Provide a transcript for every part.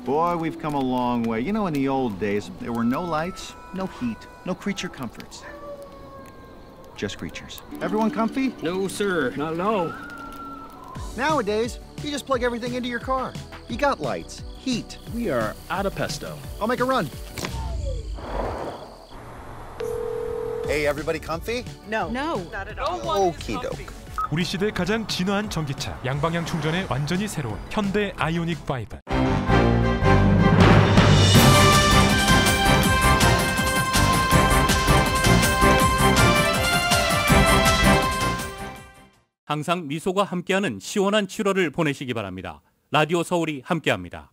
Boy, we've come a long way. You know, in the old days, there were no lights, no heat, no creature comforts. Just creatures. Everyone comfy? No, sir. Not at all. Nowadays, you just plug everything into your car. You got lights, heat. We are out of pesto. I'll make a run. Hey, everybody comfy? No. Not at all. Okie doke. 우리 시대 가장 진화한 전기차, 양방향 충전에 완전히 새로운 현대 아이오닉 5. 항상 미소가 함께하는 시원한 7월을 보내시기 바랍니다. 라디오 서울이 함께합니다.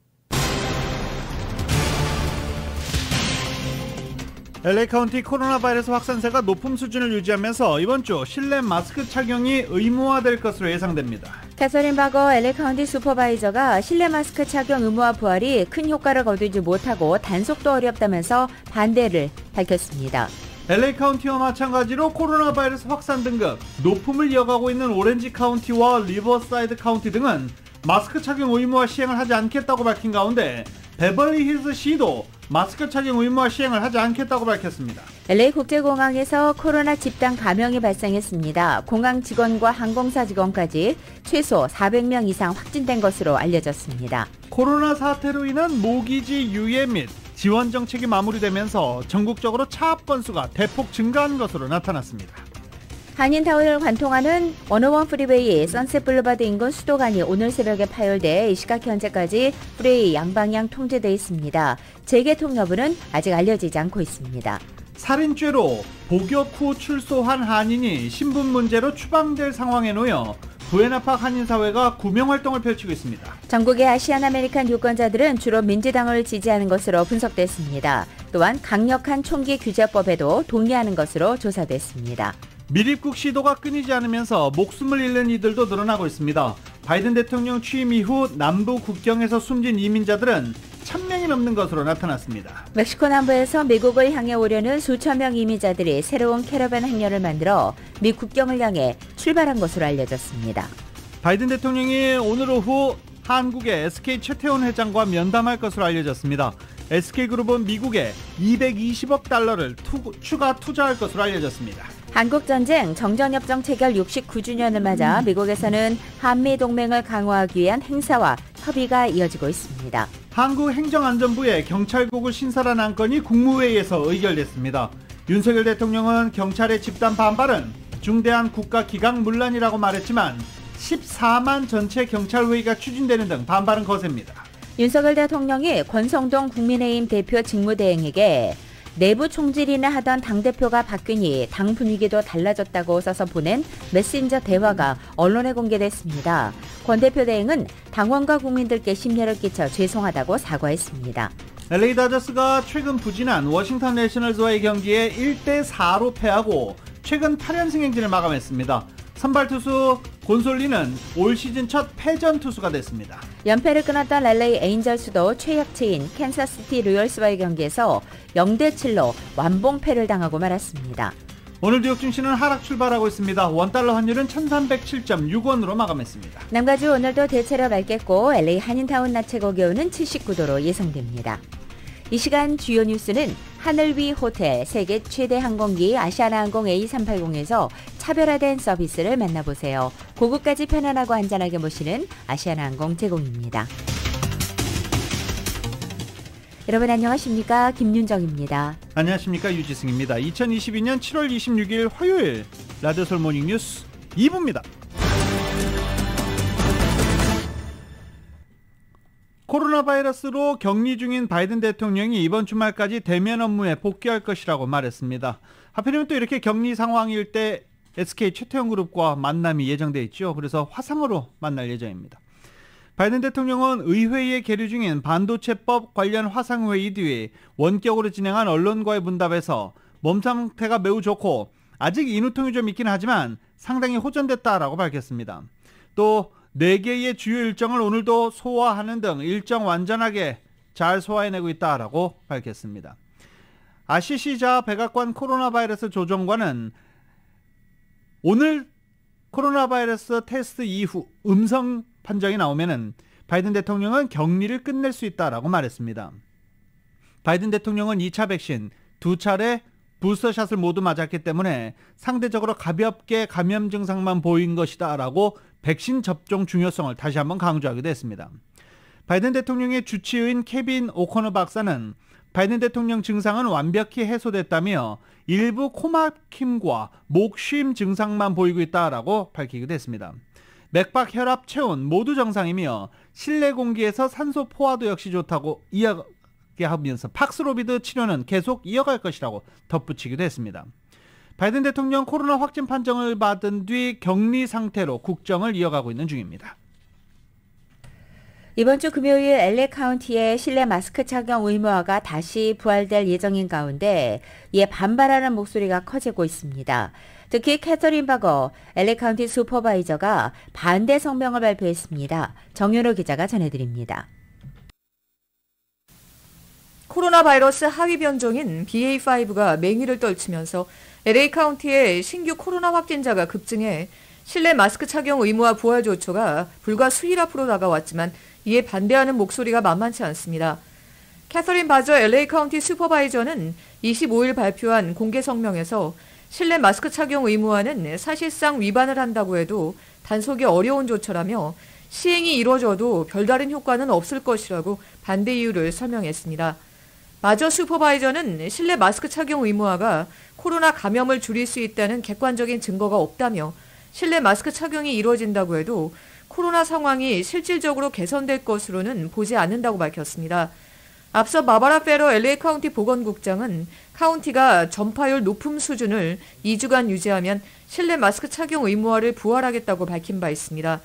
LA 카운티 코로나 바이러스 확산세가 높은 수준을 유지하면서 이번 주 실내 마스크 착용이 의무화될 것으로 예상됩니다. 캐서린 바거 LA 카운티 슈퍼바이저가 실내 마스크 착용 의무화 부활이 큰 효과를 거두지 못하고 단속도 어렵다면서 반대를 밝혔습니다. LA 카운티와 마찬가지로 코로나 바이러스 확산 등급 높음을 이어가고 있는 오렌지 카운티와 리버사이드 카운티 등은 마스크 착용 의무화 시행을 하지 않겠다고 밝힌 가운데 베벌리 힐스 시도 마스크 착용 의무화 시행을 하지 않겠다고 밝혔습니다. LA 국제공항에서 코로나 집단 감염이 발생했습니다. 공항 직원과 항공사 직원까지 최소 400명 이상 확진된 것으로 알려졌습니다. 코로나 사태로 인한 모기지 유예 및 지원 정책이 마무리되면서 전국적으로 차압 건수가 대폭 증가한 것으로 나타났습니다. 한인타운을 관통하는 101 프리웨이 선셋 블루바드 인근 수도관이 오늘 새벽에 파열돼 이 시각 현재까지 프리웨이 양방향 통제돼 있습니다. 재개통 여부는 아직 알려지지 않고 있습니다. 살인죄로 복역 후 출소한 한인이 신분 문제로 추방될 상황에 놓여 부에나팍 한인사회가 구명활동을 펼치고 있습니다. 전국의 아시안 아메리칸 유권자들은 주로 민주당을 지지하는 것으로 분석됐습니다. 또한 강력한 총기 규제법에도 동의하는 것으로 조사됐습니다. 밀입국 시도가 끊이지 않으면서 목숨을 잃는 이들도 늘어나고 있습니다. 바이든 대통령 취임 이후 남부 국경에서 숨진 이민자들은 1000명이 넘는 것으로 나타났습니다. 멕시코 남부에서 미국을 향해 오려는 수천 명 이민자들이 새로운 캐러밴 행렬을 만들어 미 국경을 향해 출발한 것으로 알려졌습니다. 바이든 대통령이 오늘 오후 한국의 SK 최태원 회장과 면담할 것으로 알려졌습니다. SK그룹은 미국에 220억 달러를 추가 투자할 것으로 알려졌습니다. 한국전쟁 정전협정 체결 69주년을 맞아 미국에서는 한미동맹을 강화하기 위한 행사와 협의가 이어지고 있습니다. 한국행정안전부의 경찰국을 신설한 안건이 국무회의에서 의결됐습니다. 윤석열 대통령은 경찰의 집단 반발은 중대한 국가기강문란이라고 말했지만 14만 전체 경찰회의가 추진되는 등 반발은 거셉니다. 윤석열 대통령이 권성동 국민의힘 대표 직무대행에게 내부 총질이나 하던 당대표가 바뀌니 당 분위기도 달라졌다고 써서 보낸 메신저 대화가 언론에 공개됐습니다. 권 대표 대행은 당원과 국민들께 심려를 끼쳐 죄송하다고 사과했습니다. LA 다저스가 최근 부진한 워싱턴 내셔널즈와의 경기에 1대4로 패하고 최근 8연승 행진을 마감했습니다. 선발 투수 곤솔리는 올 시즌 첫 패전 투수가 됐습니다. 연패를 끊었던 LA 에인절스도 최약체인 캔사스시티 로열스와의 경기에서 0대7로 완봉패를 당하고 말았습니다. 오늘 뉴욕 증시는 하락 출발하고 있습니다. 원달러 환율은 1307.6원으로 마감했습니다. 남가주 오늘도 대체로 맑겠고 LA 한인타운 낮 최고 기온은 79도로 예상됩니다. 이 시간 주요 뉴스는 하늘 위 호텔, 세계 최대 항공기 아시아나항공 A380에서 차별화된 서비스를 만나보세요. 고국까지 편안하고 안전하게 모시는 아시아나항공 제공입니다. 여러분 안녕하십니까? 김윤정입니다. 안녕하십니까? 유지승입니다. 2022년 7월 26일 화요일 라디오 서울 모닝 뉴스 2부입니다. 코로나 바이러스로 격리 중인 바이든 대통령이 이번 주말까지 대면 업무에 복귀할 것이라고 말했습니다. 하필이면 또 이렇게 격리 상황일 때 SK 최태원 그룹과 만남이 예정돼 있죠. 그래서 화상으로 만날 예정입니다. 바이든 대통령은 의회에 계류 중인 반도체법 관련 화상회의 뒤에 원격으로 진행한 언론과의 문답에서 몸 상태가 매우 좋고 아직 인후통이 좀 있긴 하지만 상당히 호전됐다라고 밝혔습니다. 또 4개의 주요 일정을 오늘도 소화하는 등 일정 완전하게 잘 소화해내고 있다라고 밝혔습니다. 아시시자 백악관 코로나 바이러스 조정관은 오늘 코로나 바이러스 테스트 이후 음성 판정이 나오면은 바이든 대통령은 격리를 끝낼 수 있다라고 말했습니다. 바이든 대통령은 2차 백신 2차례 부스터샷을 모두 맞았기 때문에 상대적으로 가볍게 감염 증상만 보인 것이다 라고 백신 접종 중요성을 다시 한번 강조하기도 했습니다. 바이든 대통령의 주치의인 케빈 오코너 박사는 바이든 대통령 증상은 완벽히 해소됐다며 일부 코막힘과 목쉼 증상만 보이고 있다라고 밝히기도 했습니다. 맥박, 혈압, 체온 모두 정상이며 실내 공기에서 산소 포화도 역시 좋다고 이야기하면서 팍스로비드 치료는 계속 이어갈 것이라고 덧붙이기도 했습니다. 바이든 대통령 코로나 확진 판정을 받은 뒤 격리 상태로 국정을 이어가고 있는 중입니다. 이번 주 금요일 LA 카운티의 실내 마스크 착용 의무화가 다시 부활될 예정인 가운데 이에 반발하는 목소리가 커지고 있습니다. 특히 캐서린 바거 LA 카운티 슈퍼바이저가 반대 성명을 발표했습니다. 정윤호 기자가 전해드립니다. 코로나 바이러스 하위 변종인 BA.5가 맹위를 떨치면서 LA 카운티의 신규 코로나 확진자가 급증해 실내 마스크 착용 의무화 부활 조처가 불과 수일 앞으로 다가왔지만 이에 반대하는 목소리가 만만치 않습니다. 캐서린 바저 LA 카운티 슈퍼바이저는 25일 발표한 공개 성명에서 실내 마스크 착용 의무화는 사실상 위반을 한다고 해도 단속이 어려운 조처라며 시행이 이뤄져도 별다른 효과는 없을 것이라고 반대 이유를 설명했습니다. 마저 슈퍼바이저는 실내 마스크 착용 의무화가 코로나 감염을 줄일 수 있다는 객관적인 증거가 없다며 실내 마스크 착용이 이루어진다고 해도 코로나 상황이 실질적으로 개선될 것으로는 보지 않는다고 밝혔습니다. 앞서 바바라 페러 LA 카운티 보건국장은 카운티가 전파율 높음 수준을 2주간 유지하면 실내 마스크 착용 의무화를 부활하겠다고 밝힌 바 있습니다.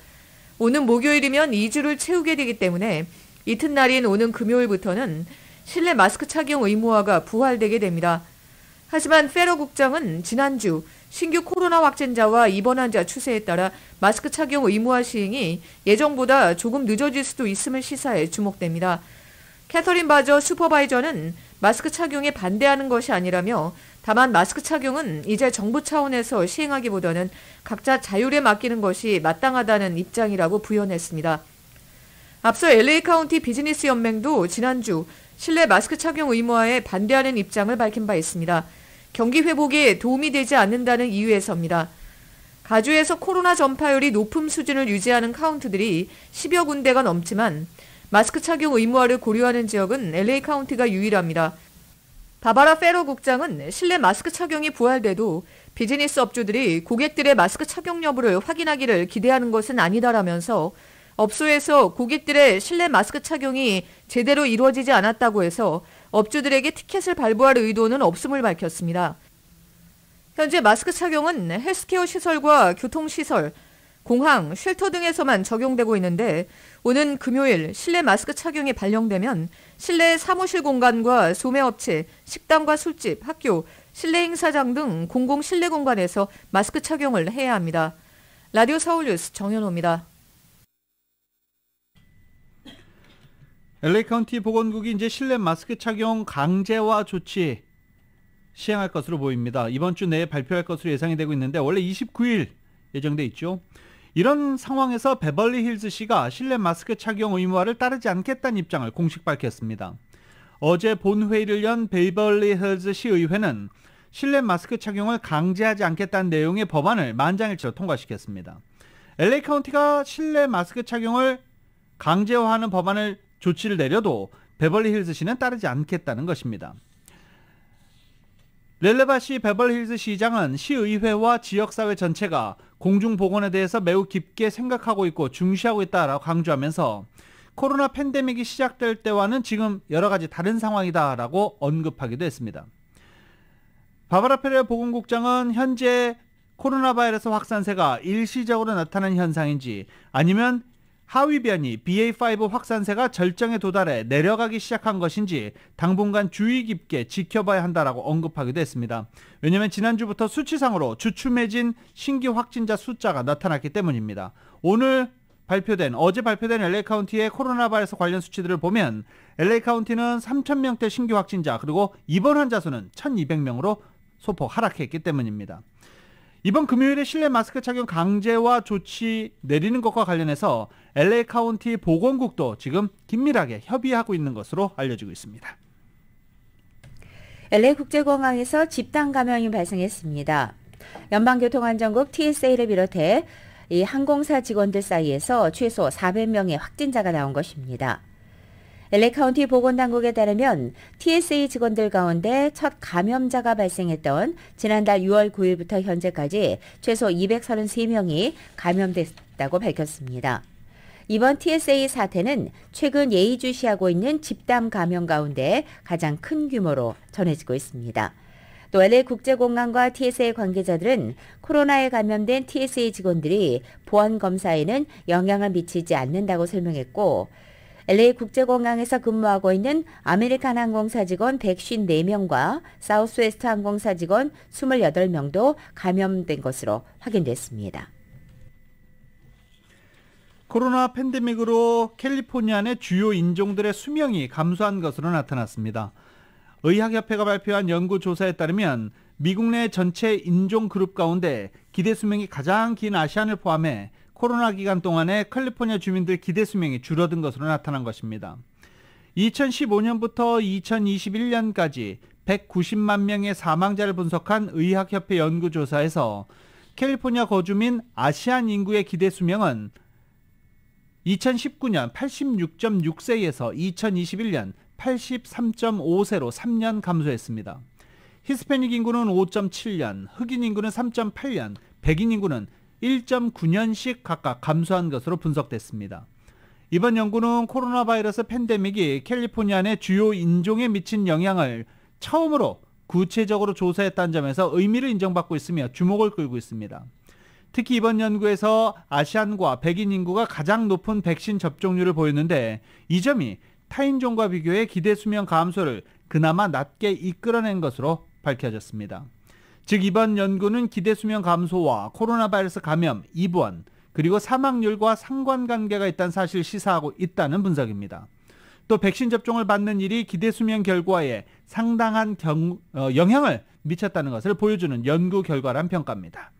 오는 목요일이면 2주를 채우게 되기 때문에 이튿날인 오는 금요일부터는 실내 마스크 착용 의무화가 부활되게 됩니다. 하지만 페러 국장은 지난주 신규 코로나 확진자와 입원 환자 추세에 따라 마스크 착용 의무화 시행이 예정보다 조금 늦어질 수도 있음을 시사해 주목됩니다. 캐서린 바저 슈퍼바이저는 마스크 착용에 반대하는 것이 아니라며 다만 마스크 착용은 이제 정부 차원에서 시행하기보다는 각자 자율에 맡기는 것이 마땅하다는 입장이라고 부연했습니다. 앞서 LA 카운티 비즈니스 연맹도 지난주 실내 마스크 착용 의무화에 반대하는 입장을 밝힌 바 있습니다. 경기 회복에 도움이 되지 않는다는 이유에서입니다. 가주에서 코로나 전파율이 높은 수준을 유지하는 카운티들이 10여 군데가 넘지만 마스크 착용 의무화를 고려하는 지역은 LA 카운티가 유일합니다. 바바라 페러 국장은 실내 마스크 착용이 부활돼도 비즈니스 업주들이 고객들의 마스크 착용 여부를 확인하기를 기대하는 것은 아니다라면서 업소에서 고객들의 실내 마스크 착용이 제대로 이루어지지 않았다고 해서 업주들에게 티켓을 발부할 의도는 없음을 밝혔습니다. 현재 마스크 착용은 헬스케어 시설과 교통시설, 공항, 쉘터 등에서만 적용되고 있는데 오는 금요일 실내 마스크 착용이 발령되면 실내 사무실 공간과 소매업체, 식당과 술집, 학교, 실내 행사장 등 공공 실내 공간에서 마스크 착용을 해야 합니다. 라디오 서울뉴스 정현호입니다. LA 카운티 보건국이 이제 실내 마스크 착용 강제화 조치 시행할 것으로 보입니다. 이번 주 내에 발표할 것으로 예상이 되고 있는데 원래 29일 예정돼 있죠. 이런 상황에서 베벌리 힐즈시가 실내 마스크 착용 의무화를 따르지 않겠다는 입장을 공식 밝혔습니다. 어제 본회의를 연 베벌리 힐즈시 의회는 실내 마스크 착용을 강제하지 않겠다는 내용의 법안을 만장일치로 통과시켰습니다. LA 카운티가 실내 마스크 착용을 강제화하는 법안을 조치를 내려도 베벌리 힐즈시는 따르지 않겠다는 것입니다. 렐레바시 베벌리 힐즈 시장은 시의회와 지역사회 전체가 공중보건에 대해서 매우 깊게 생각하고 있고 중시하고 있다라고 강조하면서 코로나 팬데믹이 시작될 때와는 지금 여러 가지 다른 상황이다라고 언급하기도 했습니다. 바바라 페레 보건국장은 현재 코로나 바이러스 확산세가 일시적으로 나타난 현상인지 아니면 하위 변이 BA.5 확산세가 절정에 도달해 내려가기 시작한 것인지 당분간 주의 깊게 지켜봐야 한다라고 언급하기도 했습니다. 왜냐하면 지난주부터 수치상으로 주춤해진 신규 확진자 숫자가 나타났기 때문입니다. 어제 발표된 LA 카운티의 코로나 바이러스 관련 수치들을 보면 LA 카운티는 3,000명대 신규 확진자 그리고 입원 환자 수는 1,200명으로 소폭 하락했기 때문입니다. 이번 금요일에 실내 마스크 착용 강제화 조치 내리는 것과 관련해서 LA 카운티 보건국도 지금 긴밀하게 협의하고 있는 것으로 알려지고 있습니다. LA 국제공항에서 집단 감염이 발생했습니다. 연방교통안전국 TSA를 비롯해 이 항공사 직원들 사이에서 최소 400명의 확진자가 나온 것입니다. LA 카운티 보건당국에 따르면 TSA 직원들 가운데 첫 감염자가 발생했던 지난달 6월 9일부터 현재까지 최소 233명이 감염됐다고 밝혔습니다. 이번 TSA 사태는 최근 예의주시하고 있는 집단 감염 가운데 가장 큰 규모로 전해지고 있습니다. 또 LA 국제공항과 TSA 관계자들은 코로나에 감염된 TSA 직원들이 보안검사에는 영향을 미치지 않는다고 설명했고 LA 국제공항에서 근무하고 있는 아메리칸 항공사 직원 154명과 사우스웨스트 항공사 직원 28명도 감염된 것으로 확인됐습니다. 코로나 팬데믹으로 캘리포니아 내 주요 인종들의 수명이 감소한 것으로 나타났습니다. 의학협회가 발표한 연구조사에 따르면 미국 내 전체 인종 그룹 가운데 기대 수명이 가장 긴 아시안을 포함해 코로나 기간 동안에 캘리포니아 주민들 기대 수명이 줄어든 것으로 나타난 것입니다. 2015년부터 2021년까지 190만 명의 사망자를 분석한 의학협회 연구조사에서 캘리포니아 거주민 아시안 인구의 기대 수명은 2019년 86.6세에서 2021년 83.5세로 3년 감소했습니다. 히스패닉 인구는 5.7년, 흑인 인구는 3.8년, 백인 인구는 1.9년씩 각각 감소한 것으로 분석됐습니다. 이번 연구는 코로나 바이러스 팬데믹이 캘리포니아 내 주요 인종에 미친 영향을 처음으로 구체적으로 조사했다는 점에서 의미를 인정받고 있으며 주목을 끌고 있습니다. 특히 이번 연구에서 아시안과 백인 인구가 가장 높은 백신 접종률을 보였는데 이 점이 타인종과 비교해 기대 수명 감소를 그나마 낮게 이끌어낸 것으로 밝혀졌습니다. 즉 이번 연구는 기대 수명 감소와 코로나 바이러스 감염, 입원, 그리고 사망률과 상관관계가 있다는 사실을 시사하고 있다는 분석입니다. 또 백신 접종을 받는 일이 기대 수명 결과에 상당한 영향을 미쳤다는 것을 보여주는 연구 결과란 평가입니다.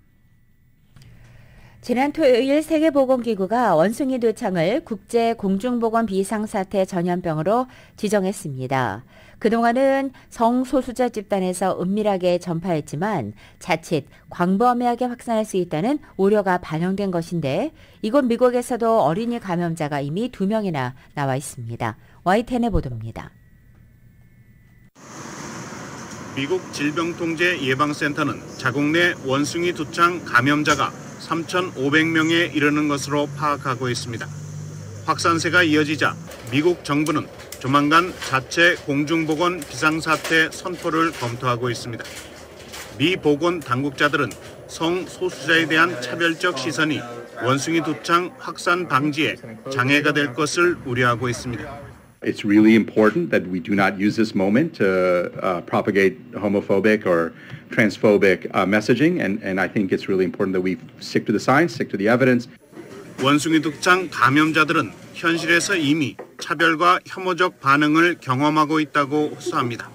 지난 토요일 세계보건기구가 원숭이 도창을 국제공중보건 비상사태 전염병으로 지정했습니다. 그동안은 성소수자 집단에서 은밀하게 전파했지만 자칫 광범위하게 확산할 수 있다는 우려가 반영된 것인데 이곳 미국에서도 어린이 감염자가 이미 2명이나 나와 있습니다. YTN의 보도입니다. 미국 질병통제예방센터는 자국 내 원숭이 두창 감염자가 3,500명에 이르는 것으로 파악하고 있습니다. 확산세가 이어지자 미국 정부는 조만간 자체 공중보건 비상사태 선포를 검토하고 있습니다. 미 보건 당국자들은 성소수자에 대한 차별적 시선이 원숭이 두창 확산 방지에 장애가 될 것을 우려하고 있습니다. It's really important that we do not use this moment to propagate homophobic or transphobic messaging, and I think it's really important that we stick to the science, stick to the evidence. 원숭이 두창 감염자들은 현실에서 이미 차별과 혐오적 반응을 경험하고 있다고 호소합니다.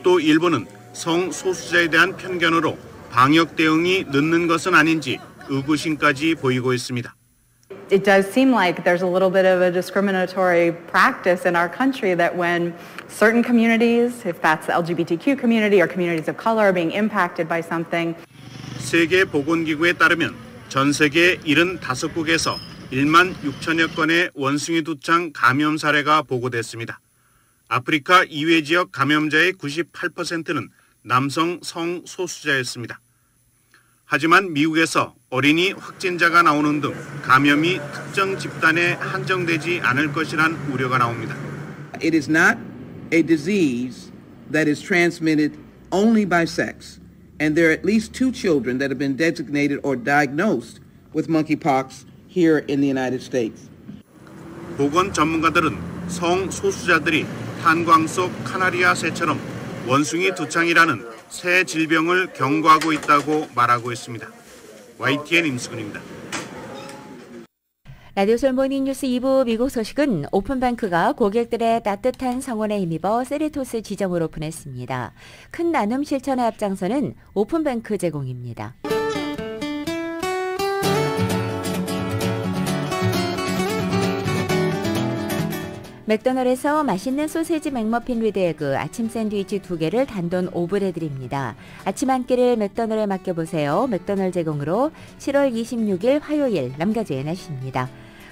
또 일부는 성소수자에 대한 편견으로 방역 대응이 늦는 것은 아닌지 의구심까지 보이고 있습니다. It does seem like there's a little bit of a discriminatory practice in our country that when certain communities, if that's the LGBTQ community or communities of color, are being impacted by something. 세계보건기구에 따르면 전 세계 75국에서 1만 6천여 건의 원숭이 두창 감염 사례가 보고됐습니다. 아프리카 이외 지역 감염자의 98%는 남성 성소수자였습니다. 하지만 미국에서 어린이 확진자가 나오는 등 감염이 특정 집단에 한정되지 않을 것이란 우려가 나옵니다. It is not a disease that is transmitted only by sex, and there are at least 2 children that have been designated or diagnosed with monkeypox here in the United States. 보건 전문가들은 성소수자들이 탄광 속 카나리아 새처럼 원숭이 두창이라는 새 질병을 경고하고 있다고 말하고 있습니다. YTN 임수근입니다. 라디오솔 모닝뉴스 2부 미국 소식은 오픈뱅크가 고객들의 따뜻한 성원에 힘입어 세리토스 지점을 오픈했습니다. 큰 나눔 실천에 앞장서는 오픈뱅크 제공입니다. 맥도날드에서 맛있는 소세지 맥머핀 위드 에그 아침 샌드위치 2개를 단돈 5불 해드립니다. 아침 한 끼를 맥도날드에 맡겨보세요. 맥도날드 제공으로 7월 26일 화요일 남가주의 날씨입니다.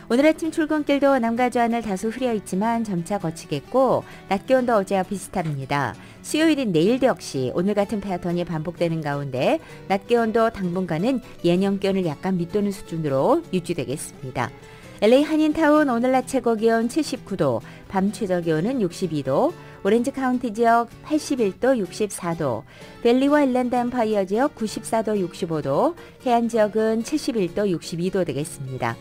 오늘 아침 출근길도 남가주 하늘 다소 흐려있지만 점차 거치겠고 낮 기온도 어제와 비슷합니다. 수요일인 내일도 역시 오늘 같은 패턴이 반복되는 가운데 낮 기온도 당분간은 예년 기온을 약간 밑도는 수준으로 유지되겠습니다. LA 한인타운 오늘 낮 최고 기온 79도, 밤 최저 기온은 62도, 오렌지 카운티 지역 81도, 64도, 밸리와 일랜드 엠파이어 지역 94도, 65도, 해안 지역은 71도, 62도 되겠습니다.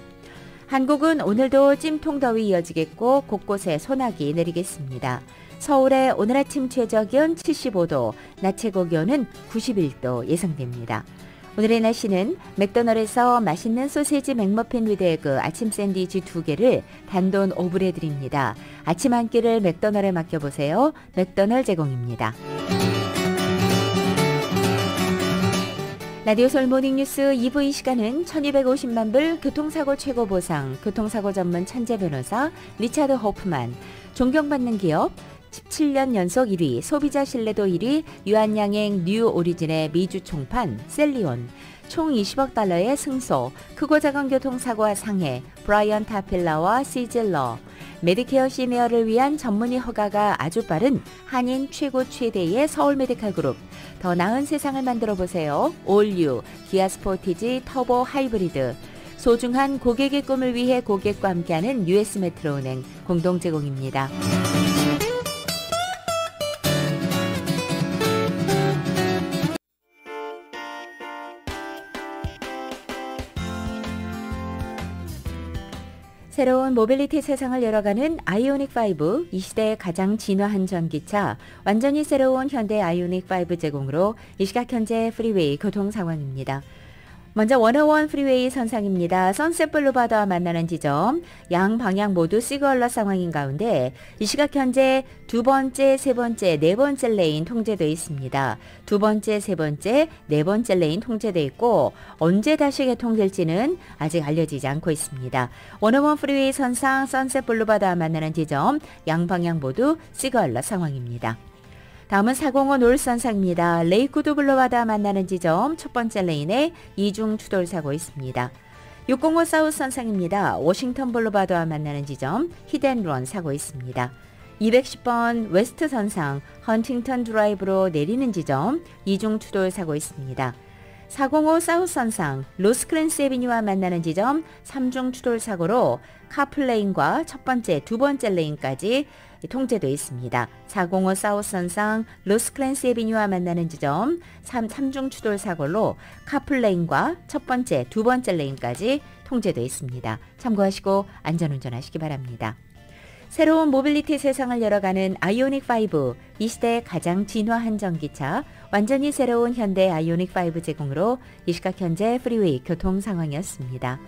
한국은 오늘도 찜통 더위 이어지겠고 곳곳에 소나기 내리겠습니다. 서울의 오늘 아침 최저 기온 75도, 낮 최고 기온은 91도 예상됩니다. 오늘의 날씨는 맥도날드에서 맛있는 소세지 맥머핀 위드 에그 아침 샌드위치 2개를 단돈 5불 해드립니다. 아침 한 끼를 맥도날드에 맡겨보세요. 맥도날드 제공입니다. 라디오 서울 모닝뉴스 2부 이 시간은 1250만 불 교통사고 최고 보상, 교통사고 전문 천재 변호사 리차드 호프만, 존경받는 기업 17년 연속 1위, 소비자 신뢰도 1위, 유한양행 뉴 오리진의 미주 총판 셀리온, 총 20억 달러의 승소, 크고 작은 교통사고와 상해, 브라이언 타필라와 시즐러, 메디케어 시니어를 위한 전문의 허가가 아주 빠른 한인 최고 최대의 서울 메디칼 그룹, 더 나은 세상을 만들어 보세요. 올유, 기아 스포티지 터보 하이브리드, 소중한 고객의 꿈을 위해 고객과 함께하는 US 메트로은행 공동 제공입니다. 새로운 모빌리티 세상을 열어가는 아이오닉5, 이 시대의 가장 진화한 전기차, 완전히 새로운 현대 아이오닉5 제공으로 이 시각 현재 프리웨이 교통 상황입니다. 먼저 101 프리웨이 선상입니다. 선셋 블루바드와 만나는 지점, 양 방향 모두 시그널 상황인 가운데 이 시각 현재 두 번째, 세 번째, 네 번째 레인 통제되어 있습니다. 두 번째, 세 번째, 네 번째 레인 통제되어 있고 언제 다시 개통될지는 아직 알려지지 않고 있습니다. 101 프리웨이 선상 선셋 블루바드와 만나는 지점, 양 방향 모두 시그널 상황입니다. 다음은 405 놀선상입니다. 레이크우드 블루바드와 만나는 지점 첫 번째 레인에 이중 추돌 사고 있습니다. 605 사우스 선상입니다. 워싱턴 블루바드와 만나는 지점 히덴런 사고 있습니다. 210번 웨스트 선상 헌팅턴 드라이브로 내리는 지점 이중 추돌 사고 있습니다. 405 사우스 선상 로스크랜스 에비뉴와 만나는 지점 3중 추돌 사고로 카플레인과 첫 번째, 두 번째 레인까지 통제되어 있습니다. 405 사우스 선상 로스크랜스 에비뉴와 만나는 지점 3중 추돌 사고로 카플레인과 첫 번째, 두 번째 레인까지 통제되어 있습니다. 참고하시고 안전운전하시기 바랍니다. 새로운 모빌리티 세상을 열어가는 아이오닉5, 이 시대의 가장 진화한 전기차, 완전히 새로운 현대 아이오닉5 제공으로 이 시각 현재 프리웨이 교통 상황이었습니다.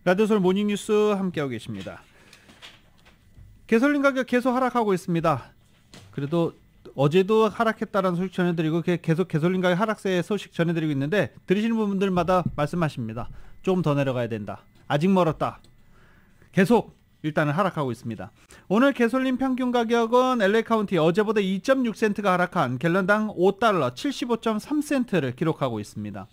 라디오 서울 모닝뉴스 함께하고 계십니다. 가솔린 가격 계속 하락하고 있습니다. 그래도 어제도 하락했다는 소식 전해드리고 계속 가솔린 가격 하락세 소식 전해드리고 있는데 들으시는 분들마다 말씀하십니다. 조금 더 내려가야 된다. 아직 멀었다. 계속 일단은 하락하고 있습니다. 오늘 가솔린 평균 가격은 LA 카운티 어제보다 2.6센트가 하락한 갤런당 5달러 75.3센트를 기록하고 있습니다.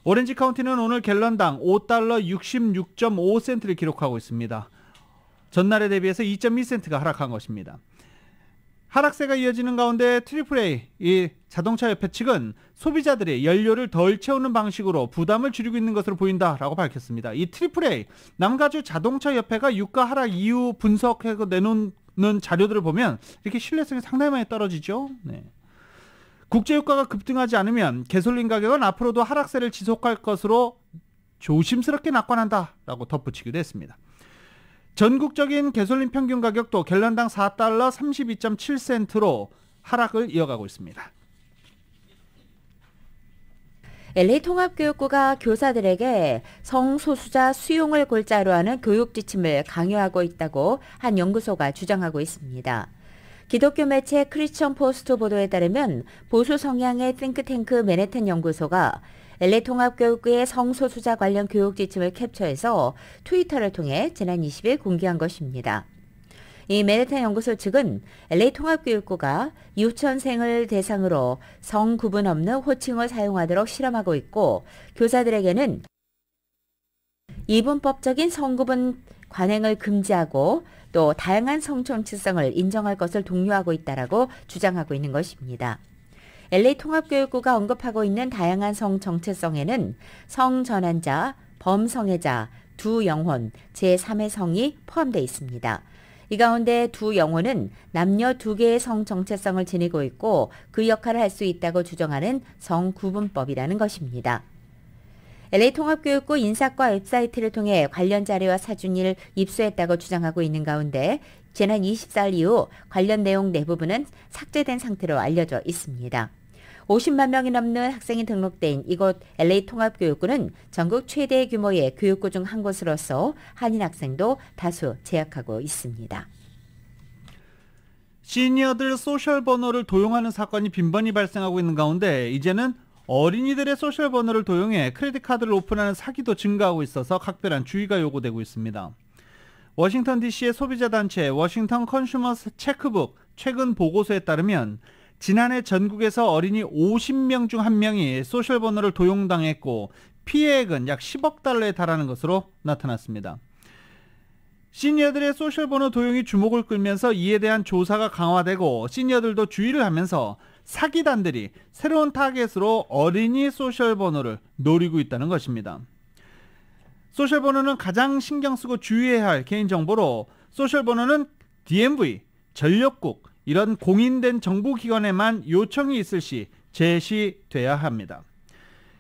오렌지 카운티는 오늘 갤런당 5달러 66.5센트를 기록하고 있습니다. 전날에 대비해서 2.2센트가 하락한 것입니다. 하락세가 이어지는 가운데 AAA, 이 자동차협회 측은 소비자들이 연료를 덜 채우는 방식으로 부담을 줄이고 있는 것으로 보인다라고 밝혔습니다. 이 AAA, 남가주 자동차협회가 유가 하락 이후 분석해서 내놓는 자료들을 보면 이렇게 신뢰성이 상당히 많이 떨어지죠. 네. 국제유가가 급등하지 않으면 가솔린 가격은 앞으로도 하락세를 지속할 것으로 조심스럽게 낙관한다라고 덧붙이기도 했습니다. 전국적인 가솔린 평균 가격도 갤런당 4달러 32.7센트로 하락을 이어가고 있습니다. LA 통합교육부가 교사들에게 성소수자 수용을 골자로 하는 교육 지침을 강요하고 있다고 한 연구소가 주장하고 있습니다. 기독교 매체 크리스천 포스트 보도에 따르면 보수 성향의 띵크탱크 맨해튼 연구소가 LA 통합교육부의 성소수자 관련 교육 지침을 캡처해서 트위터를 통해 지난 20일 공개한 것입니다. 이 맨해튼 연구소 측은 LA 통합교육부가 유치원생을 대상으로 성 구분 없는 호칭을 사용하도록 실험하고 있고 교사들에게는 이분법적인 성구분 관행을 금지하고 또 다양한 성 정체성을 인정할 것을 독려하고 있다라고 주장하고 있는 것입니다. LA 통합교육부가 언급하고 있는 다양한 성 정체성에는 성전환자, 범성애자, 두 영혼, 제3의 성이 포함되어 있습니다. 이 가운데 두 영혼은 남녀 두 개의 성 정체성을 지니고 있고 그 역할을 할 수 있다고 주장하는 성구분법이라는 것입니다. LA 통합교육부 인사과 웹사이트를 통해 관련 자료와 사진을 입수했다고 주장하고 있는 가운데 지난 24일 이후 관련 내용 대부분은 삭제된 상태로 알려져 있습니다. 50만 명이 넘는 학생이 등록된 이곳 LA 통합교육부는 전국 최대 규모의 교육부 중 한 곳으로서 한인 학생도 다수 재학하고 있습니다. 시니어들 소셜 번호를 도용하는 사건이 빈번히 발생하고 있는 가운데 이제는 어린이들의 소셜 번호를 도용해 크레딧 카드를 오픈하는 사기도 증가하고 있어서 각별한 주의가 요구되고 있습니다. 워싱턴 DC의 소비자 단체 워싱턴 컨슈머스 체크북 최근 보고서에 따르면 지난해 전국에서 어린이 50명 중 1명이 소셜 번호를 도용당했고 피해액은 약 10억 달러에 달하는 것으로 나타났습니다. 시니어들의 소셜 번호 도용이 주목을 끌면서 이에 대한 조사가 강화되고 시니어들도 주의를 하면서 사기단들이 새로운 타겟으로 어린이 소셜 번호를 노리고 있다는 것입니다. 소셜 번호는 가장 신경 쓰고 주의해야 할 개인정보로 소셜 번호는 DMV, 전력국 이런 공인된 정부기관에만 요청이 있을 시 제시돼야 합니다.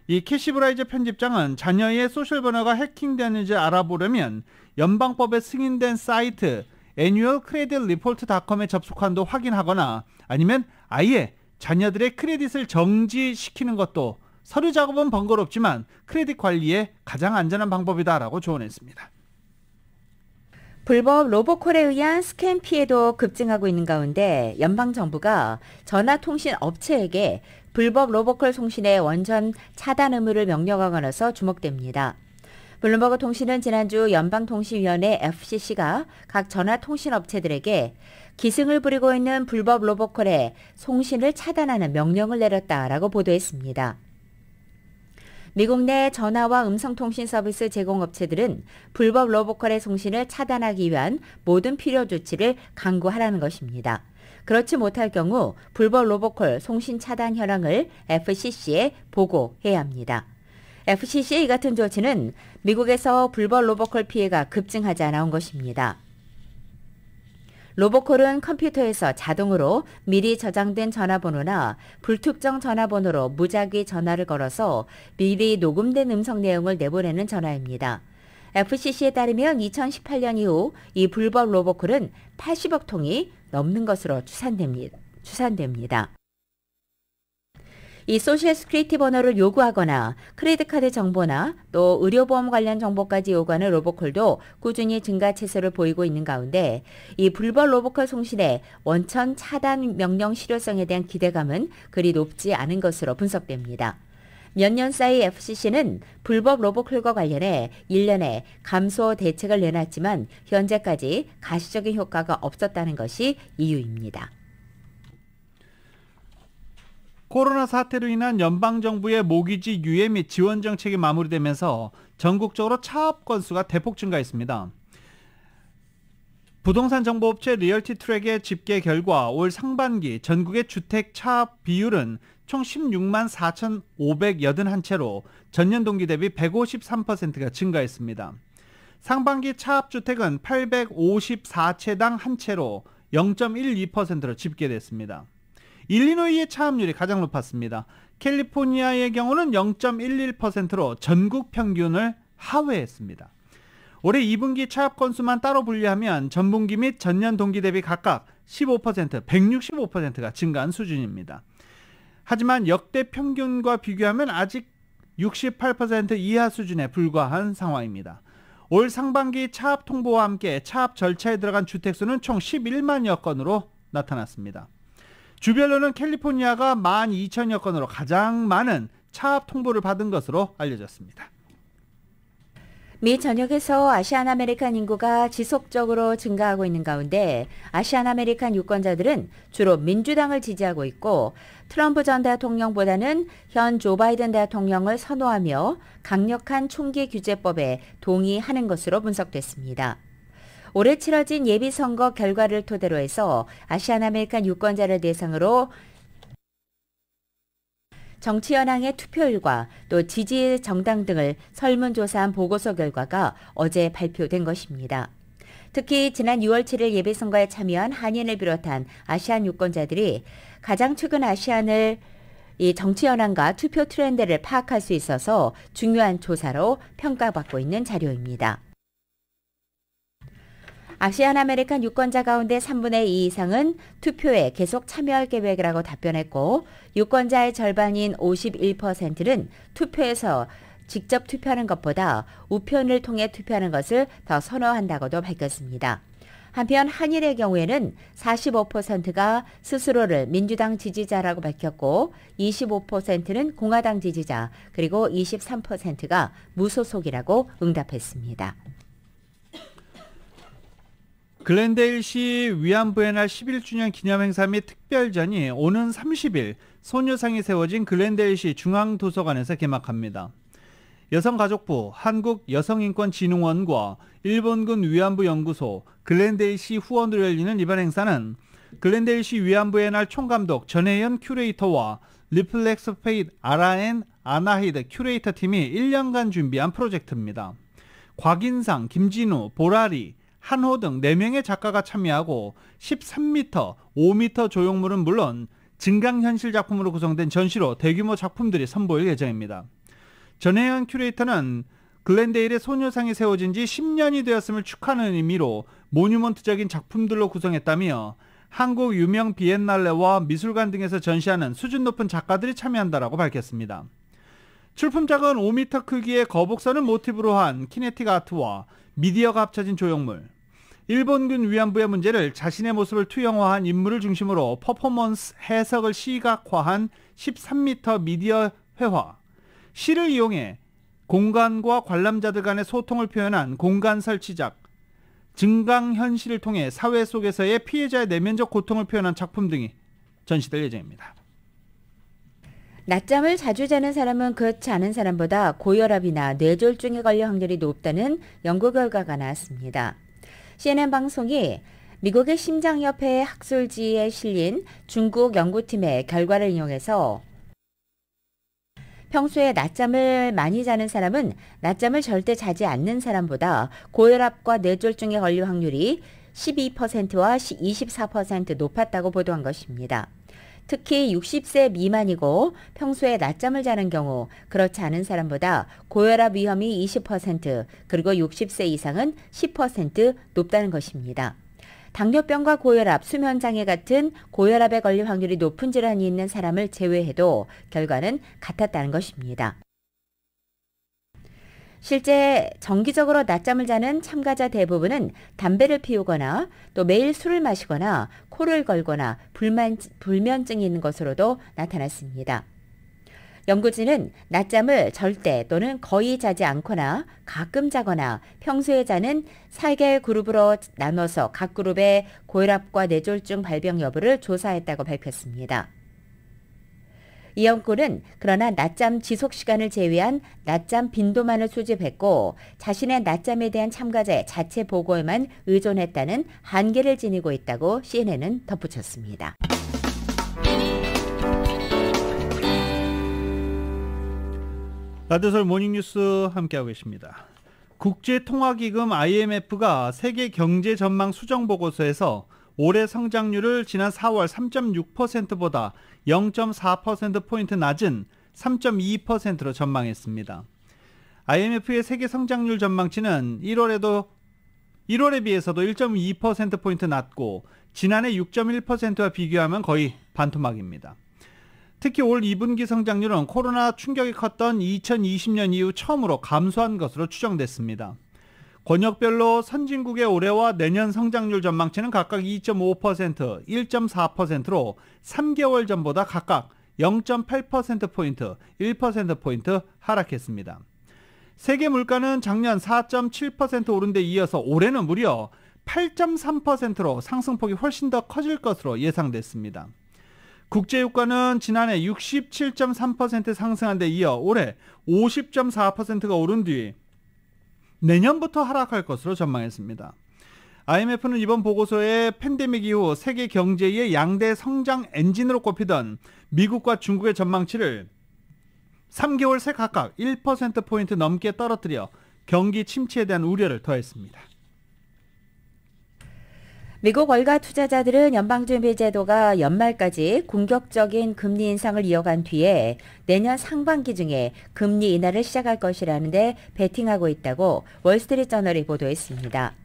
이 캐시 브라이저 편집장은 자녀의 소셜 번호가 해킹되었는지 알아보려면 연방법에 승인된 사이트 annualcreditreport.com에 접속한 도 확인하거나 아니면 아예 자녀들의 크레딧을 정지시키는 것도 서류 작업은 번거롭지만 크레딧 관리에 가장 안전한 방법이다라고 조언했습니다. 불법 로보콜에 의한 스캠 피해도 급증하고 있는 가운데 연방정부가 전화통신 업체에게 불법 로보콜 송신의 원천 차단 의무를 명령하거나서 주목됩니다. 블룸버그 통신은 지난주 연방통신위원회 FCC가 각 전화통신업체들에게 기승을 부리고 있는 불법 로보콜의 송신을 차단하는 명령을 내렸다라고 보도했습니다. 미국 내 전화와 음성통신 서비스 제공업체들은 불법 로보콜의 송신을 차단하기 위한 모든 필요 조치를 강구하라는 것입니다. 그렇지 못할 경우 불법 로보콜 송신 차단 현황을 FCC에 보고해야 합니다. FCC의 이 같은 조치는 미국에서 불법 로보콜 피해가 급증하자 나온 것입니다. 로보콜은 컴퓨터에서 자동으로 미리 저장된 전화번호나 불특정 전화번호로 무작위 전화를 걸어서 미리 녹음된 음성 내용을 내보내는 전화입니다. FCC에 따르면 2018년 이후 이 불법 로보콜은 80억 통이 넘는 것으로 추산됩니다. 이 소셜 시큐리티 번호를 요구하거나 크레딧 카드 정보나 또 의료보험 관련 정보까지 요구하는 로보콜도 꾸준히 증가 추세를 보이고 있는 가운데 이 불법 로보콜 송신의 원천 차단 명령 실효성에 대한 기대감은 그리 높지 않은 것으로 분석됩니다. 몇 년 사이 FCC는 불법 로보콜과 관련해 1년에 감소 대책을 내놨지만 현재까지 가시적인 효과가 없었다는 것이 이유입니다. 코로나 사태로 인한 연방정부의 모기지 유예 및 지원 정책이 마무리되면서 전국적으로 차업 건수가 대폭 증가했습니다. 부동산 정보업체 리얼티 트랙의 집계 결과 올 상반기 전국의 주택 차업 비율은 총 16만 4,581채로 전년 동기 대비 153%가 증가했습니다. 상반기 차업주택은 854채당 한 채로 0.12%로 집계됐습니다. 일리노이의 차압률이 가장 높았습니다. 캘리포니아의 경우는 0.11%로 전국 평균을 하회했습니다. 올해 2분기 차압 건수만 따로 분리하면 전분기 및 전년 동기 대비 각각 15%, 165%가 증가한 수준입니다. 하지만 역대 평균과 비교하면 아직 68% 이하 수준에 불과한 상황입니다. 올 상반기 차압 통보와 함께 차압 절차에 들어간 주택수는 총 11만여 건으로 나타났습니다. 주별로는 캘리포니아가 12,000여 건으로 가장 많은 차압 통보를 받은 것으로 알려졌습니다. 미 전역에서 아시안 아메리칸 인구가 지속적으로 증가하고 있는 가운데 아시안 아메리칸 유권자들은 주로 민주당을 지지하고 있고 트럼프 전 대통령보다는 현 조 바이든 대통령을 선호하며 강력한 총기 규제법에 동의하는 것으로 분석됐습니다. 올해 치러진 예비선거 결과를 토대로 해서 아시안 아메리칸 유권자를 대상으로 정치 현황의 투표율과 또 지지 정당 등을 설문조사한 보고서 결과가 어제 발표된 것입니다. 특히 지난 6월 7일 예비선거에 참여한 한인을 비롯한 아시안 유권자들이 가장 최근 아시안을 이 정치 현황과 투표 트렌드를 파악할 수 있어서 중요한 조사로 평가받고 있는 자료입니다. 아시안 아메리칸 유권자 가운데 3분의 2 이상은 투표에 계속 참여할 계획이라고 답변했고 유권자의 절반인 51%는 투표에서 직접 투표하는 것보다 우편을 통해 투표하는 것을 더 선호한다고도 밝혔습니다. 한편 한일의 경우에는 45%가 스스로를 민주당 지지자라고 밝혔고 25%는 공화당 지지자 그리고 23%가 무소속이라고 응답했습니다. 글렌데일시 위안부의 날 11주년 기념행사 및 특별전이 오는 30일 소녀상이 세워진 글렌데일시 중앙도서관에서 개막합니다. 여성가족부, 한국여성인권진흥원과 일본군 위안부 연구소, 글렌데일시 후원으로 열리는 이번 행사는 글렌데일시 위안부의 날 총감독 전혜연 큐레이터와 리플렉스 페이드 아라앤 아나히드 큐레이터 팀이 1년간 준비한 프로젝트입니다. 곽인상, 김진우, 보라리, 한호 등 4명의 작가가 참여하고 13m, 5m 조형물은 물론 증강현실 작품으로 구성된 전시로 대규모 작품들이 선보일 예정입니다. 전혜연 큐레이터는 글렌데일의 소녀상이 세워진 지 10년이 되었음을 축하하는 의미로 모뉴먼트적인 작품들로 구성했다며 한국 유명 비엔날레와 미술관 등에서 전시하는 수준 높은 작가들이 참여한다라고 밝혔습니다. 출품작은 5m 크기의 거북선을 모티브로 한 키네틱 아트와 미디어가 합쳐진 조형물, 일본군 위안부의 문제를 자신의 모습을 투영화한 인물을 중심으로 퍼포먼스 해석을 시각화한 13m 미디어 회화, 시를 이용해 공간과 관람자들 간의 소통을 표현한 공간 설치작, 증강현실을 통해 사회 속에서의 피해자의 내면적 고통을 표현한 작품 등이 전시될 예정입니다. 낮잠을 자주 자는 사람은 그렇지 않은 사람보다 고혈압이나 뇌졸중에 걸릴 확률이 높다는 연구 결과가 나왔습니다. CNN 방송이 미국의 심장협회 학술지에 실린 중국 연구팀의 결과를 인용해서 평소에 낮잠을 많이 자는 사람은 낮잠을 절대 자지 않는 사람보다 고혈압과 뇌졸중에 걸릴 확률이 12%와 24% 높았다고 보도한 것입니다. 특히 60세 미만이고 평소에 낮잠을 자는 경우 그렇지 않은 사람보다 고혈압 위험이 20% 그리고 60세 이상은 10% 높다는 것입니다. 당뇨병과 고혈압, 수면장애 같은 고혈압에 걸릴 확률이 높은 질환이 있는 사람을 제외해도 결과는 같았다는 것입니다. 실제 정기적으로 낮잠을 자는 참가자 대부분은 담배를 피우거나 또 매일 술을 마시거나 코를 걸거나 불면증이 있는 것으로도 나타났습니다. 연구진은 낮잠을 절대 또는 거의 자지 않거나 가끔 자거나 평소에 자는 4개의 그룹으로 나눠서 각 그룹의 고혈압과 뇌졸중 발병 여부를 조사했다고 밝혔습니다. 이 연구는 그러나 낮잠 지속 시간을 제외한 낮잠 빈도만을 수집했고 자신의 낮잠에 대한 참가자의 자체 보고에만 의존했다는 한계를 지니고 있다고 CNN은 덧붙였습니다. 라디오서울 모닝뉴스 함께하고 계십니다. 국제통화기금 IMF가 세계 경제 전망 수정 보고서에서 올해 성장률을 지난 4월 3.6%보다 0.4%포인트 낮은 3.2%로 전망했습니다. IMF의 세계 성장률 전망치는 1월에 비해서도 1.2%포인트 낮고 지난해 6.1%와 비교하면 거의 반토막입니다. 특히 올 2분기 성장률은 코로나 충격이 컸던 2020년 이후 처음으로 감소한 것으로 추정됐습니다. 권역별로 선진국의 올해와 내년 성장률 전망치는 각각 2.5%, 1.4%로 3개월 전보다 각각 0.8%포인트, 1%포인트 하락했습니다. 세계 물가는 작년 4.7% 오른 데 이어서 올해는 무려 8.3%로 상승폭이 훨씬 더 커질 것으로 예상됐습니다. 국제유가는 지난해 67.3% 상승한 데 이어 올해 50.4%가 오른 뒤 내년부터 하락할 것으로 전망했습니다. IMF는 이번 보고서에 팬데믹 이후 세계 경제의 양대 성장 엔진으로 꼽히던 미국과 중국의 전망치를 3개월 새 각각 1%포인트 넘게 떨어뜨려 경기 침체에 대한 우려를 더했습니다. 미국 월가 투자자들은 연방준비제도가 연말까지 공격적인 금리 인상을 이어간 뒤에 내년 상반기 중에 금리 인하를 시작할 것이라는데 베팅하고 있다고 월스트리트저널이 보도했습니다.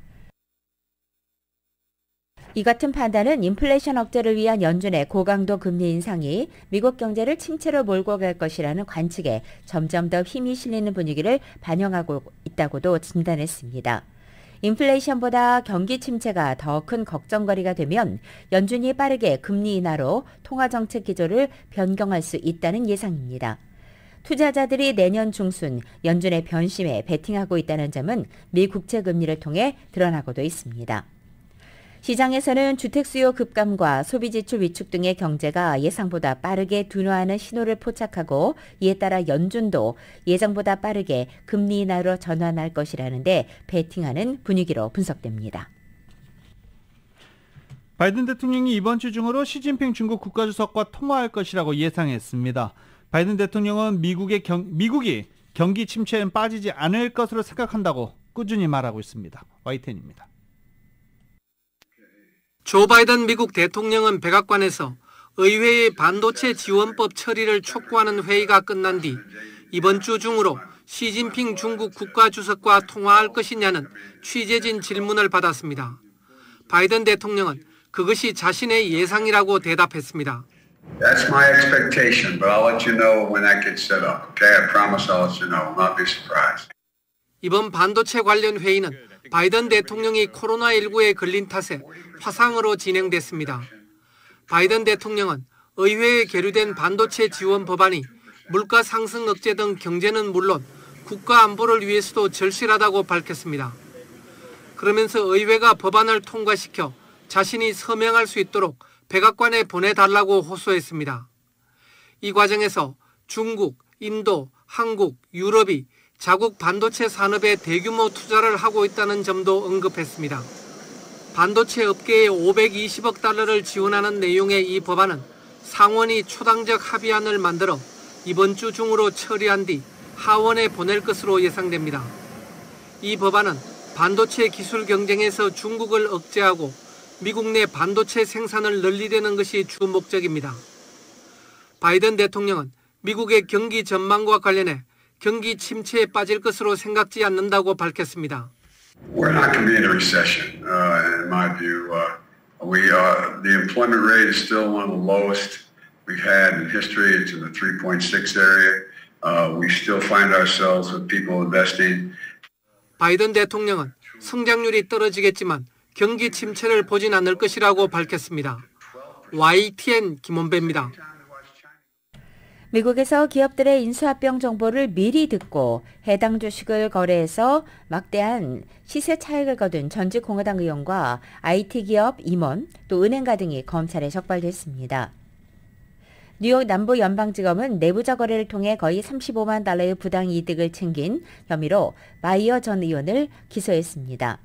이 같은 판단은 인플레이션 억제를 위한 연준의 고강도 금리 인상이 미국 경제를 침체로 몰고 갈 것이라는 관측에 점점 더 힘이 실리는 분위기를 반영하고 있다고도 진단했습니다. 인플레이션보다 경기 침체가 더 큰 걱정거리가 되면 연준이 빠르게 금리 인하로 통화정책 기조를 변경할 수 있다는 예상입니다. 투자자들이 내년 중순 연준의 변심에 베팅하고 있다는 점은 미 국채 금리를 통해 드러나고도 있습니다. 시장에서는 주택 수요 급감과 소비 지출 위축 등의 경제가 예상보다 빠르게 둔화하는 신호를 포착하고 이에 따라 연준도 예정보다 빠르게 금리 인하로 전환할 것이라는데 베팅하는 분위기로 분석됩니다. 바이든 대통령이 이번 주 중으로 시진핑 중국 국가주석과 통화할 것이라고 예상했습니다. 바이든 대통령은 미국이 경기 침체에 빠지지 않을 것으로 생각한다고 꾸준히 말하고 있습니다. YTN입니다. 조 바이든 미국 대통령은 백악관에서 의회의 반도체 지원법 처리를 촉구하는 회의가 끝난 뒤 이번 주 중으로 시진핑 중국 국가주석과 통화할 것이냐는 취재진 질문을 받았습니다. 바이든 대통령은 그것이 자신의 예상이라고 대답했습니다. That's my expectation, but I'll let you know when that gets set up. Okay, I promise I'll let you know. I'll not be surprised. 이번 반도체 관련 회의는 바이든 대통령이 코로나19에 걸린 탓에 화상으로 진행됐습니다. 바이든 대통령은 의회에 계류된 반도체 지원 법안이 물가 상승 억제 등 경제는 물론 국가 안보를 위해서도 절실하다고 밝혔습니다. 그러면서 의회가 법안을 통과시켜 자신이 서명할 수 있도록 백악관에 보내달라고 호소했습니다. 이 과정에서 중국, 인도, 한국, 유럽이 자국 반도체 산업에 대규모 투자를 하고 있다는 점도 언급했습니다. 반도체 업계에 520억 달러를 지원하는 내용의 이 법안은 상원이 초당적 합의안을 만들어 이번 주 중으로 처리한 뒤 하원에 보낼 것으로 예상됩니다. 이 법안은 반도체 기술 경쟁에서 중국을 억제하고 미국 내 반도체 생산을 늘리려는 것이 주 목적입니다. 바이든 대통령은 미국의 경기 전망과 관련해 경기 침체에 빠질 것으로 생각지 않는다고 밝혔습니다. We're not going to be in a recession, in my view. The employment rate is still one of the lowest we've had in history. It's in the 3.6 area. We still find ourselves with people investing. 바이든 대통령은 성장률이 떨어지겠지만 경기 침체를 보진 않을 것이라고 밝혔습니다. YTN 김원배입니다. 미국에서 기업들의 인수합병 정보를 미리 듣고 해당 주식을 거래해서 막대한 시세 차익을 거둔 전직 공화당 의원과 IT 기업 임원, 또 은행가 등이 검찰에 적발됐습니다. 뉴욕 남부연방지검은 내부자 거래를 통해 거의 35만 달러의 부당 이득을 챙긴 혐의로 바이어 전 의원을 기소했습니다.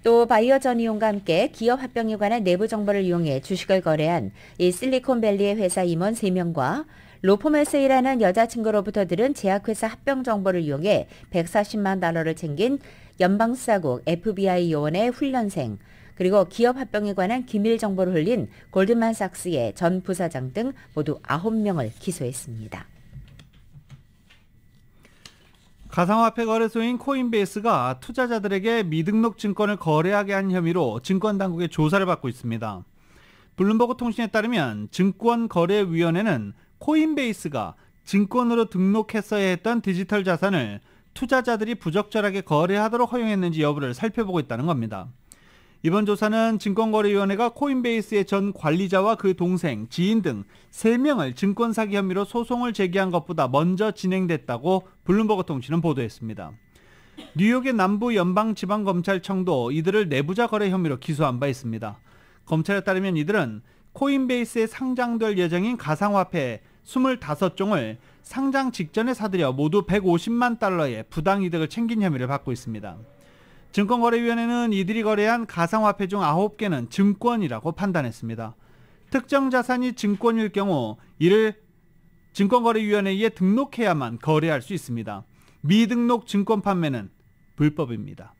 또 바이어 전 의원과 함께 기업 합병에 관한 내부 정보를 이용해 주식을 거래한 이 실리콘밸리의 회사 임원 3명과 로펌에서 일하는 여자친구로부터 들은 제약회사 합병 정보를 이용해 140만 달러를 챙긴 연방수사국 FBI 요원의 훈련생, 그리고 기업 합병에 관한 기밀 정보를 흘린 골드만삭스의 전 부사장 등 모두 9명을 기소했습니다. 가상화폐 거래소인 코인베이스가 투자자들에게 미등록 증권을 거래하게 한 혐의로 증권당국의 조사를 받고 있습니다. 블룸버그 통신에 따르면 증권거래위원회는 코인베이스가 증권으로 등록했어야 했던 디지털 자산을 투자자들이 부적절하게 거래하도록 허용했는지 여부를 살펴보고 있다는 겁니다. 이번 조사는 증권거래위원회가 코인베이스의 전 관리자와 그 동생, 지인 등 3명을 증권 사기 혐의로 소송을 제기한 것보다 먼저 진행됐다고 블룸버그 통신은 보도했습니다. 뉴욕의 남부 연방지방검찰청도 이들을 내부자 거래 혐의로 기소한 바 있습니다. 검찰에 따르면 이들은 코인베이스에 상장될 예정인 가상화폐 25종을 상장 직전에 사들여 모두 150만 달러의 부당이득을 챙긴 혐의를 받고 있습니다. 증권거래위원회는 이들이 거래한 가상화폐 중 9개는 증권이라고 판단했습니다. 특정 자산이 증권일 경우 이를 증권거래위원회에 등록해야만 거래할 수 있습니다. 미등록 증권 판매는 불법입니다.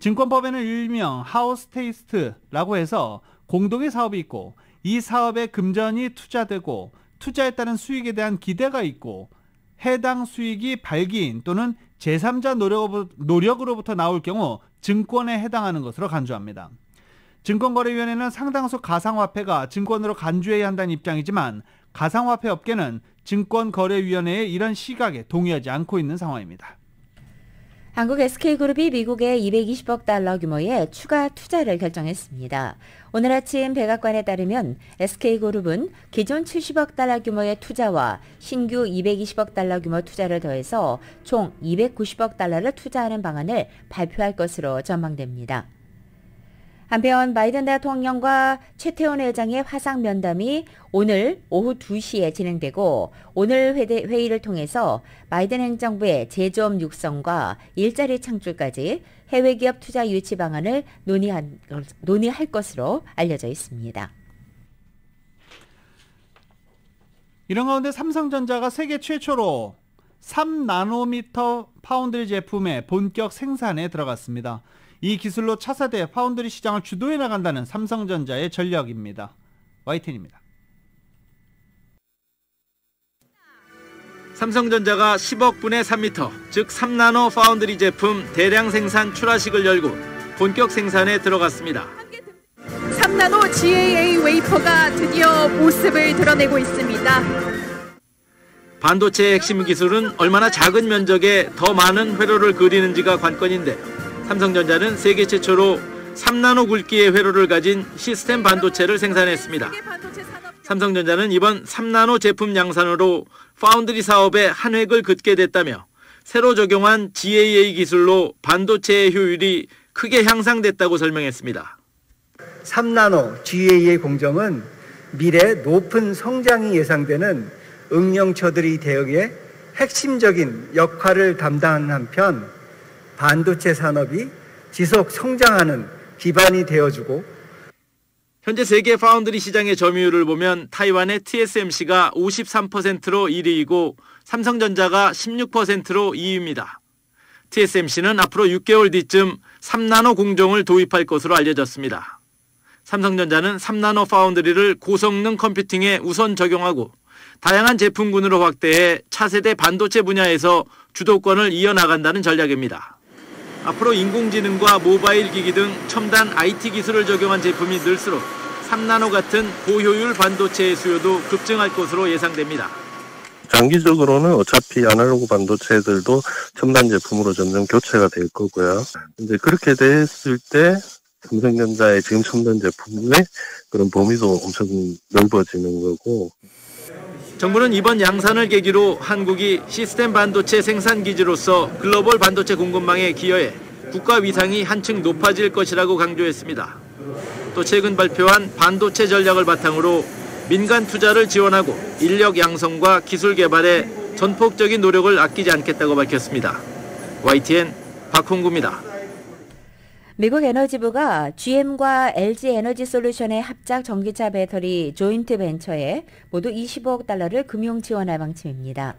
증권법에는 일명 하우스 테이스트라고 해서 공동의 사업이 있고 이 사업에 금전이 투자되고 투자에 따른 수익에 대한 기대가 있고 해당 수익이 발기인 또는 제3자 노력으로부터 나올 경우 증권에 해당하는 것으로 간주합니다. 증권거래위원회는 상당수 가상화폐가 증권으로 간주해야 한다는 입장이지만 가상화폐 업계는 증권거래위원회의 이런 시각에 동의하지 않고 있는 상황입니다. 한국 SK그룹이 미국에 220억 달러 규모의 추가 투자를 결정했습니다. 오늘 아침 백악관에 따르면 SK그룹은 기존 70억 달러 규모의 투자와 신규 220억 달러 규모 투자를 더해서 총 290억 달러를 투자하는 방안을 발표할 것으로 전망됩니다. 한편 바이든 대통령과 최태원 회장의 화상 면담이 오늘 오후 2시에 진행되고 오늘 회의를 통해서 바이든 행정부의 제조업 육성과 일자리 창출까지 해외 기업 투자 유치 방안을 논의할 것으로 알려져 있습니다. 이런 가운데 삼성전자가 세계 최초로 3나노미터 파운드리 제품의 본격 생산에 들어갔습니다. 이 기술로 차세대 파운드리 시장을 주도해 나간다는 삼성전자의 전략입니다. YTN입니다. 삼성전자가 10억 분의 3m, 즉 3나노 파운드리 제품 대량 생산 출하식을 열고 본격 생산에 들어갔습니다. 3나노 GAA 웨이퍼가 드디어 모습을 드러내고 있습니다. 반도체의 핵심 기술은 얼마나 작은 면적에 더 많은 회로를 그리는지가 관건인데 삼성전자는 세계 최초로 3나노 굵기의 회로를 가진 시스템 반도체를 생산했습니다. 삼성전자는 이번 3나노 제품 양산으로 파운드리 사업에 한 획을 긋게 됐다며 새로 적용한 GAA 기술로 반도체의 효율이 크게 향상됐다고 설명했습니다. 3나노 GAA 공정은 미래 높은 성장이 예상되는 응용처들이 대응해 핵심적인 역할을 담당하는 한편 반도체 산업이 지속 성장하는 기반이 되어주고 현재 세계 파운드리 시장의 점유율을 보면 타이완의 TSMC가 53%로 1위이고 삼성전자가 16%로 2위입니다. TSMC는 앞으로 6개월 뒤쯤 3나노 공정을 도입할 것으로 알려졌습니다. 삼성전자는 3나노 파운드리를 고성능 컴퓨팅에 우선 적용하고 다양한 제품군으로 확대해 차세대 반도체 분야에서 주도권을 이어나간다는 전략입니다. 앞으로 인공지능과 모바일 기기 등 첨단 IT 기술을 적용한 제품이 늘수록 3나노 같은 고효율 반도체의 수요도 급증할 것으로 예상됩니다. 장기적으로는 어차피 아날로그 반도체들도 첨단 제품으로 점점 교체가 될 거고요. 이제 그렇게 됐을 때 삼성전자의 지금 첨단 제품의 그런 범위도 엄청 넓어지는 거고. 정부는 이번 양산을 계기로 한국이 시스템 반도체 생산 기지로서 글로벌 반도체 공급망에 기여해 국가 위상이 한층 높아질 것이라고 강조했습니다. 또 최근 발표한 반도체 전략을 바탕으로 민간 투자를 지원하고 인력 양성과 기술 개발에 전폭적인 노력을 아끼지 않겠다고 밝혔습니다. YTN 박홍구입니다. 미국 에너지부가 GM과 LG 에너지 솔루션의 합작 전기차 배터리 조인트 벤처에 모두 25억 달러를 금융 지원할 방침입니다.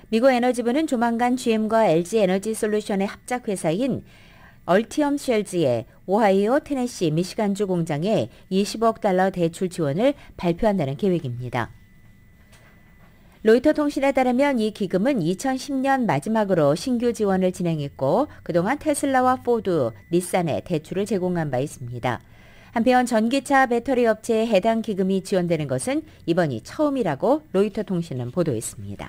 미국 에너지부는 조만간 GM과 LG 에너지 솔루션의 합작 회사인 얼티엄 쉘즈의 오하이오, 테네시, 미시간주 공장에 20억 달러 대출 지원을 발표한다는 계획입니다. 로이터 통신에 따르면 이 기금은 2010년 마지막으로 신규 지원을 진행했고 그동안 테슬라와 포드, 닛산에 대출을 제공한 바 있습니다. 한편 전기차 배터리 업체에 해당 기금이 지원되는 것은 이번이 처음이라고 로이터 통신은 보도했습니다.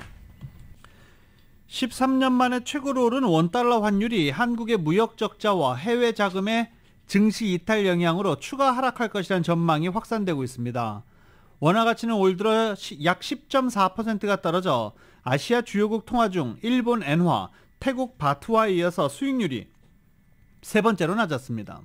13년 만에 최고로 오른 원달러 환율이 한국의 무역 적자와 해외 자금의 증시 이탈 영향으로 추가 하락할 것이라는 전망이 확산되고 있습니다. 원화 가치는 올 들어 약 10.4%가 떨어져 아시아 주요국 통화 중 일본 엔화, 태국 바트화에 이어서 수익률이 세 번째로 낮았습니다.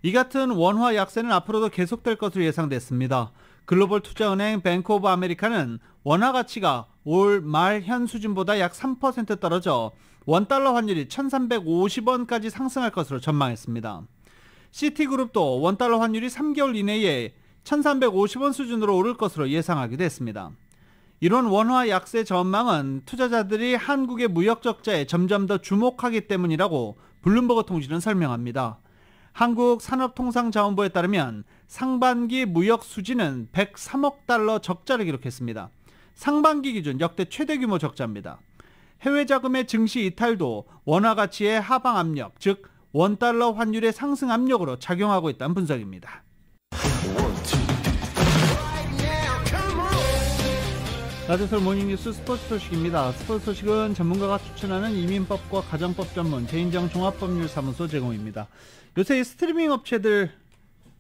이 같은 원화 약세는 앞으로도 계속될 것으로 예상됐습니다. 글로벌 투자은행 뱅크 오브 아메리카는 원화 가치가 올 말 현 수준보다 약 3% 떨어져 원달러 환율이 1350원까지 상승할 것으로 전망했습니다. 시티그룹도 원달러 환율이 3개월 이내에 1350원 수준으로 오를 것으로 예상하기도 했습니다. 이런 원화 약세 전망은 투자자들이 한국의 무역 적자에 점점 더 주목하기 때문이라고 블룸버그 통신은 설명합니다. 한국산업통상자원부에 따르면 상반기 무역 수지는 103억 달러 적자를 기록했습니다. 상반기 기준 역대 최대 규모 적자입니다. 해외 자금의 증시 이탈도 원화 가치의 하방 압력, 즉 원달러 환율의 상승 압력으로 작용하고 있다는 분석입니다. 라디오솔 모닝뉴스 스포츠 소식입니다. 스포츠 소식은 전문가가 추천하는 이민법과 가정법 전문 제인정 종합법률사무소 제공입니다. 요새 이 스트리밍 업체들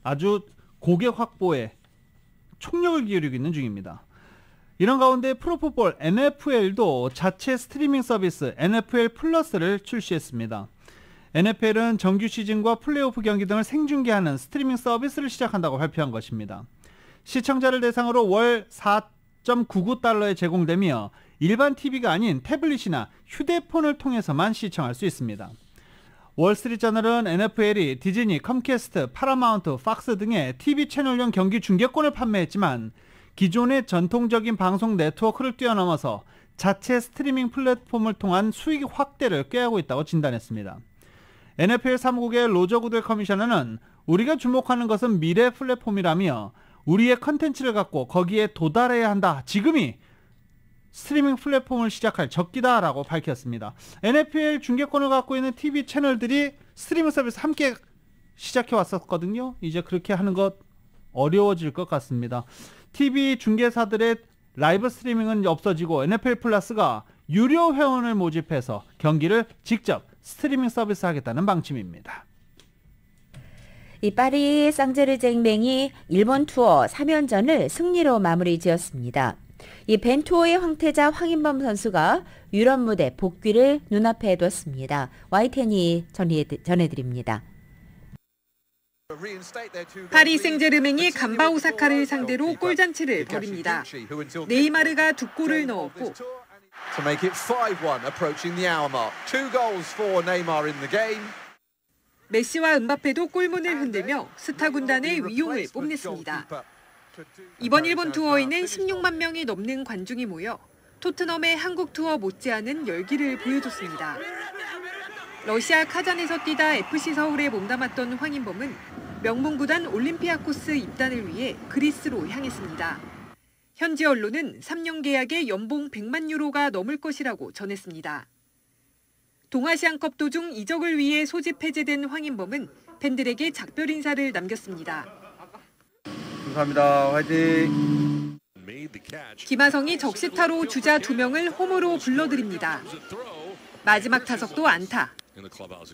아주 고객 확보에 총력을 기울이고 있는 중입니다. 이런 가운데 프로풋볼 NFL도 자체 스트리밍 서비스 NFL 플러스를 출시했습니다. NFL은 정규 시즌과 플레이오프 경기 등을 생중계하는 스트리밍 서비스를 시작한다고 발표한 것입니다. 시청자를 대상으로 월 4.99달러에 제공되며 일반 TV가 아닌 태블릿이나 휴대폰을 통해서만 시청할 수 있습니다. 월스트리트저널은 NFL이 디즈니, 컴캐스트, 파라마운트, 팍스 등의 TV 채널용 경기 중계권을 판매했지만 기존의 전통적인 방송 네트워크를 뛰어넘어서 자체 스트리밍 플랫폼을 통한 수익 확대를 꾀하고 있다고 진단했습니다. NFL 사무국의 로저 구델 커미셔너는 우리가 주목하는 것은 미래 플랫폼이라며 우리의 컨텐츠를 갖고 거기에 도달해야 한다. 지금이 스트리밍 플랫폼을 시작할 적기다라고 밝혔습니다. NFL 중계권을 갖고 있는 TV 채널들이 스트리밍 서비스 함께 시작해 왔었거든요. 이제 그렇게 하는 것 어려워질 것 같습니다. TV 중계사들의 라이브 스트리밍은 없어지고 NFL 플러스가 유료 회원을 모집해서 경기를 직접 스트리밍 서비스 하겠다는 방침입니다. 이 파리 상제르쟁맹이 일본 투어 3연전을 승리로 마무리 지었습니다. 이 벤투어의 황태자 황인범 선수가 유럽 무대 복귀를 눈앞에 뒀습니다. YTN이 전해드립니다. 파리 생제르맹이 간바 오사카를 상대로 골잔치를 벌입니다. 네이마르가 2골을 넣었고 to make it 5-1 approaching the hour mark. 2 goals for Neymar in the game. 메시와 은바페도 골문을 흔들며 스타 군단의 위용을 뽐냈습니다. 이번 일본 투어에는 16만 명이 넘는 관중이 모여 토트넘의 한국 투어 못지않은 열기를 보여줬습니다. 러시아 카잔에서 뛰다 FC 서울에 몸담았던 황인범은 명문구단 올림피아코스 입단을 위해 그리스로 향했습니다. 현지 언론은 3년 계약에 연봉 100만 유로가 넘을 것이라고 전했습니다. 동아시안컵 도중 이적을 위해 소집 해제된 황인범은 팬들에게 작별 인사를 남겼습니다. 감사합니다. 화이팅! 김하성이 적시타로 주자 2명을 홈으로 불러들입니다. 마지막 타석도 안타.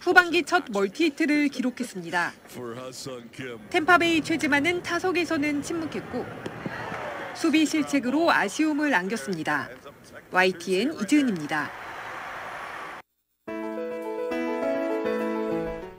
후반기 첫 멀티히트를 기록했습니다. 템파베이 최지만은 타석에서는 침묵했고 수비 실책으로 아쉬움을 안겼습니다. YTN 이지은입니다.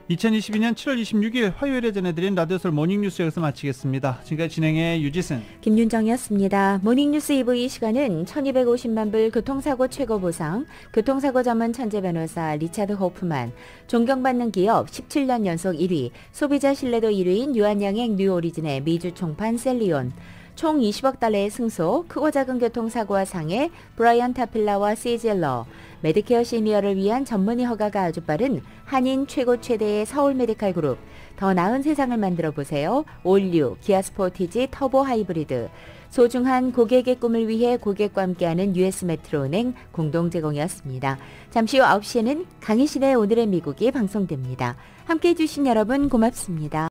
2022년 7월 26일 화요일에 전해드린 라디오솔 모닝뉴스 여기서 마치겠습니다. 지금까지 진행의 유지승, 김윤정이었습니다. 모닝뉴스 2부 이 시간은 1250만 불 교통사고 최고보상, 교통사고 전문 천재 변호사 리차드 호프만, 존경받는 기업 17년 연속 1위, 소비자 신뢰도 1위인 유한양행 뉴오리진의 미주 총판 셀리온, 총 20억 달러의 승소, 크고 작은 교통사고와 상해, 브라이언 타필라와 시젤러, 메디케어 시니어를 위한 전문의 허가가 아주 빠른 한인 최고 최대의 서울 메디칼 그룹, 더 나은 세상을 만들어 보세요. 올류, 기아 스포티지 터보 하이브리드, 소중한 고객의 꿈을 위해 고객과 함께하는 US 메트로은행 공동 제공이었습니다. 잠시 후 9시에는 강희신의 오늘의 미국이 방송됩니다. 함께해 주신 여러분 고맙습니다.